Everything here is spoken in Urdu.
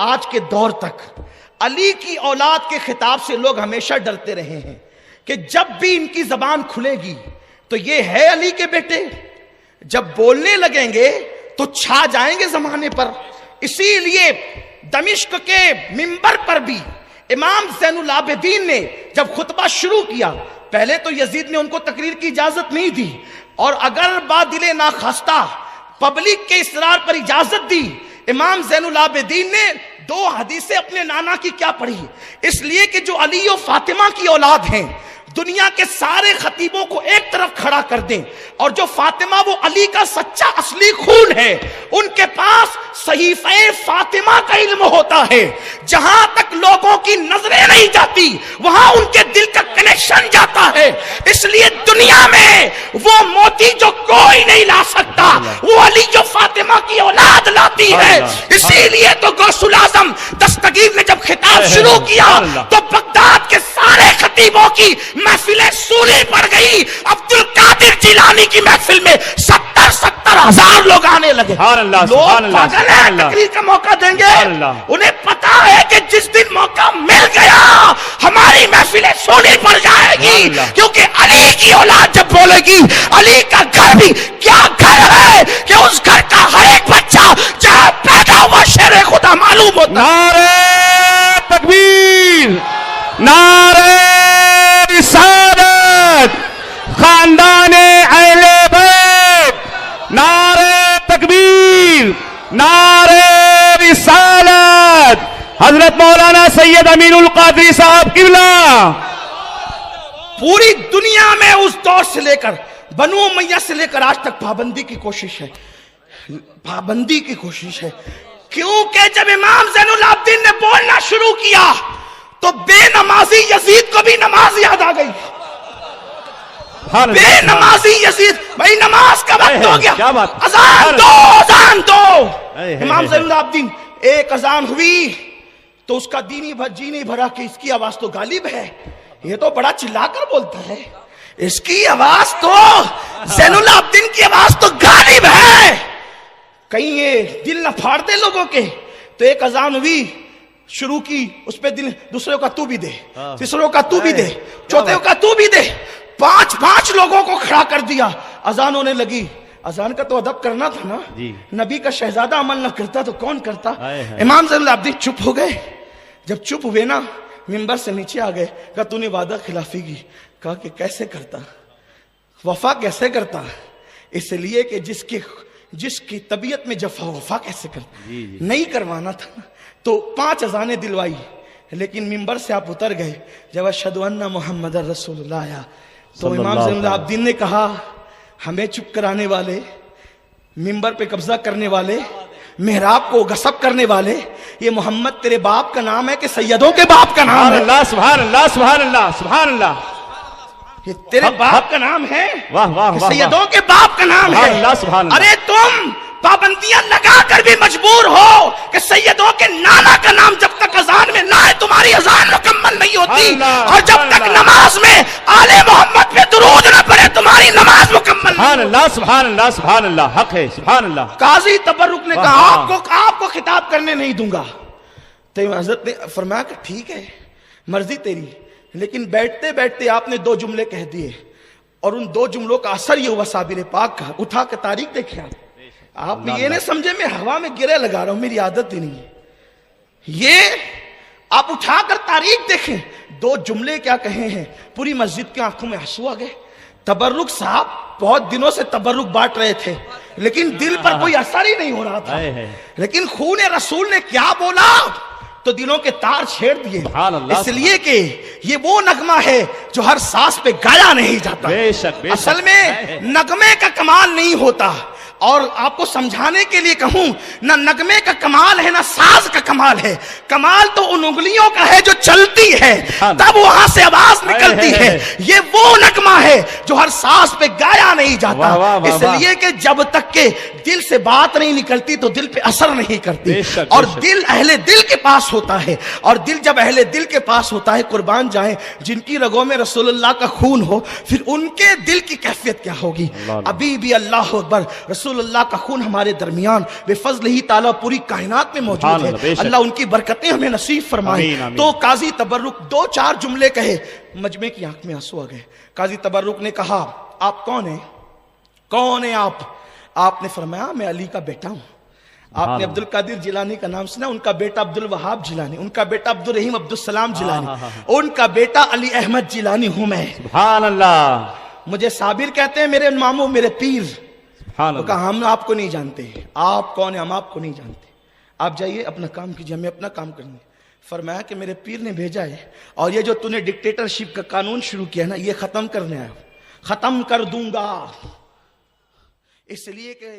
آج کے دور تک علی کی اولاد کے خطاب سے لوگ ہمیشہ ڈرتے رہے ہیں کہ جب بھی ان کی زبان کھلے گی تو یہ ہے علی کے بیٹے، جب بولنے لگیں گے تو چھا جائیں گے زمانے پر۔ اسی لیے دمشق کے منبر پر بھی امام زین العابدین نے جب خطبہ شروع کیا، پہلے تو یزید نے ان کو تقریر کی اجازت نہیں دی، اور اگر بادل ناخواستہ پبلک کے اصرار پر اجازت دی، امام زین العابدین نے 2 حدیثیں اپنے نانا کی کیا پڑھی، اس لیے کہ جو علی و فاطمہ کی اولاد ہیں دنیا کے سارے خطیبوں کو ایک طرف کھڑا کر دیں، اور جو فاطمہ وہ علی کا سچا اصلی خون ہے، ان کے پاس صحیفہ فاطمہ کا علم ہوتا ہے، جہاں تک لوگوں کی نظریں نہیں جاتی وہاں ان کے دل کا کنیکشن جاتا ہے۔ اس لیے دنیا میں وہ موتی جو کوئی نہیں لا سکتا وہ علی جو فاطمہ کی اولاد لاتی ہے۔ اسی لیے تو غوث الاعظم دستگیر نے جب خطاب شروع کیا تو بغداد کے سارے خطیبوں کی محفلیں سولی پڑ گئی، عبد القادر جیلانی کی محفل میں 70 ہزار لوگ آنے لگے۔ لوگ پاگل ہیں، تقریر کا موقع دیں گے، انہیں پتا ہے کہ جس دن موقع مل گیا ہماری محفلیں سولی پڑ جائے گی، کیونکہ علی کی اولاد جب بولے گی، علی کا گھر بھی کیا گھر ہے کہ اس گھر کا ہر ایک بچہ جہاں پیدا ہوا شیر خدا معلوم ہوتا۔ نعرہ تکبیر، نعرہ رسالت، خاندان اہل بیت، نعرہ تکبیر، نعرہ رسالت، حضرت مولانا سید امین القادری صاحب قبلہ۔ پوری دنیا میں اس دور سے لے کر بنو امیہ سے لے کر آج تک پابندی کی کوشش ہے، پابندی کی کوشش ہے، کیونکہ جب امام زین العابدین نے بولنا شروع کیا تو بے نمازی یزید کو بھی نماز یاد آ گئی۔ بے نمازی یزید، بھائی نماز کا وقت ہو گیا، اذان دو، اذان دو۔ امام زین العابدین ایک اذان ہوئی تو اس کا جی نہیں بھرا کہ اس کی آواز تو غالب ہے، یہ تو بڑا چلا کر بولتا ہے، اس کی آواز تو زین العابدین کی آواز تو غالب ہے، کہیں یہ دل نہ پھاڑ دے لوگوں کے۔ تو ایک اذان ہوئی، شروع کی، اس پہ دل، دوسرے کا تو بھی دے، تیسروں کا تو بھی دے، چوتھے کا تو بھی دے، 5 لوگوں کو کھڑا کر دیا، اذان ہونے لگی۔ اذان کا تو ادب کرنا تھا نا، نبی کا شہزادہ عمل نہ کرتا تو کون کرتا۔ امام زین العابدین چپ ہو گئے، جب چپ ہوئے نا منبر سے نیچے آ گئے، کہا تو نے وعدہ خلافی کی، کہا کہ کیسے کرتا، وفا کیسے کرتا، اس لیے کہ جس کی طبیعت میں جفا وفا کیسے کرتا، نہیں کروانا تھا۔ تو 5 اذانیں دلوائی، لیکن منبر سے آپ اتر گئے جب اشہدو ان محمد رسول اللہ آیا تو امام زین العابدین نے کہا ہمیں چپ کرانے والے، منبر پہ قبضہ کرنے والے، محراب کو غصب کرنے والے، یہ محمد تیرے باپ کا نام ہے کہ سیدوں کے باپ کا نام ہے؟ سبحان اللہ، سبحان اللہ، سبحان اللہ، یہ تیرے باپ کا نام ہے، واہ واہ، سیدوں کے باپ کا نام ہے۔ ارے تم پابندیاں لگا کر بھی مجبور ہو کہ سیدوں کے نانا کا نام جب تک اذان میں نہ آئے تمہاری اذان مکمل نہیں ہوتی، اور جب تک نماز میں آل محمد پہ درود نہ پڑے تمہاری نماز مکمل نہیں۔ سبحان اللہ، سبحان اللہ، سبحان اللہ، حق ہے، سبحان اللہ۔ قاضی تبرک نے کہا آپ کو خطاب کرنے نہیں دوں گا، تو حضرت نے فرمایا کہ ٹھیک ہے مرضی تیری، لیکن بیٹھتے بیٹھتے آپ نے 2 جملے کہہ دیے، اور ان 2 جملوں کا اثر یہ ہوا صابر پاک کا۔ اٹھا کے تاریخ دیکھیں آپ یہ نہیں سمجھے میں ہوا میں گرے لگا رہا ہوں، میری عادت ہی نہیں ہے یہ، آپ اٹھا کر تاریخ دیکھیں 2 جملے کیا کہے ہیں، پوری مسجد کی آنکھوں میں آنسو آ گئے۔ تبرک صاحب بہت دنوں سے تبرک بانٹ رہے تھے لیکن دل پر کوئی اثر ہی نہیں ہو رہا تھا، لیکن خون رسول نے کیا بولا تو دلوں کے تار چھیڑ دیے، اس لیے کہ یہ وہ نغمہ ہے جو ہر سانس پہ گایا نہیں جاتا۔ اصل میں نغمے کا کمال نہیں ہوتا، اور آپ کو سمجھانے کے لیے کہوں، نہ نغمے کا کمال ہے نہ ساز کا کمال ہے، کمال تو ان انگلیوں کا ہے جو چلتی ہے تب وہاں سے آواز نکلتی ہے، یہ وہ نغمہ ہے جو ہر ساز پہ گایا نہیں جاتا، اس لیے کہ جب تک کہ دل سے بات نہیں نکلتی تو دل پہ اثر نہیں کرتی، اور دل اہل دل کے پاس ہوتا ہے، اور دل جب اہل دل کے پاس ہوتا ہے، قربان جائیں جن کی رگوں میں رسول اللہ کا خون ہو، پھر ان کے دل کی کیفیت کیا ہوگی۔ ابھی بھی اللہ اکبر، رسول رسول اللہ کا خون ہمارے درمیان بے فضل ہی تعالیٰ پوری کائنات میں موجود ہے، اللہ ان کی برکتیں ہمیں نصیب فرمائے۔ تو قاضی تبرک 2-4 جملے کہے، مجمع کی آنکھ میں آنسو آ گئے۔ قاضی تبرک نے کہا آپ کون ہیں؟ کون ہیں آپ؟ آپ نے فرمایا میں علی کا بیٹا ہوں۔ آپ نے عبد القادر جیلانی کا نام سنا، ان کا بیٹا عبد الوہاب جیلانی، ان کا بیٹا عبد الرحیم عبد السلام جیلانی، ان کا بیٹا علی احمد جیلانی ہوں میں۔ سبحان اللہ۔ مجھے صابر کہتے ہیں میرے ماموں، میرے پیر۔ سبحان وہ اللہ۔ کہا ہم آپ کو نہیں جانتے، آپ کون ہیں؟ ہم آپ کو نہیں جانتے، آپ جائیے اپنا کام کیجیے، ہمیں اپنا کام کرنے۔ فرمایا کہ میرے پیر نے بھیجا ہے، اور یہ جو تو نے ڈکٹیٹرشپ کا قانون شروع کیا نا، یہ ختم کرنے آیا ہوں، ختم کر دوں گا، اس لیے کہ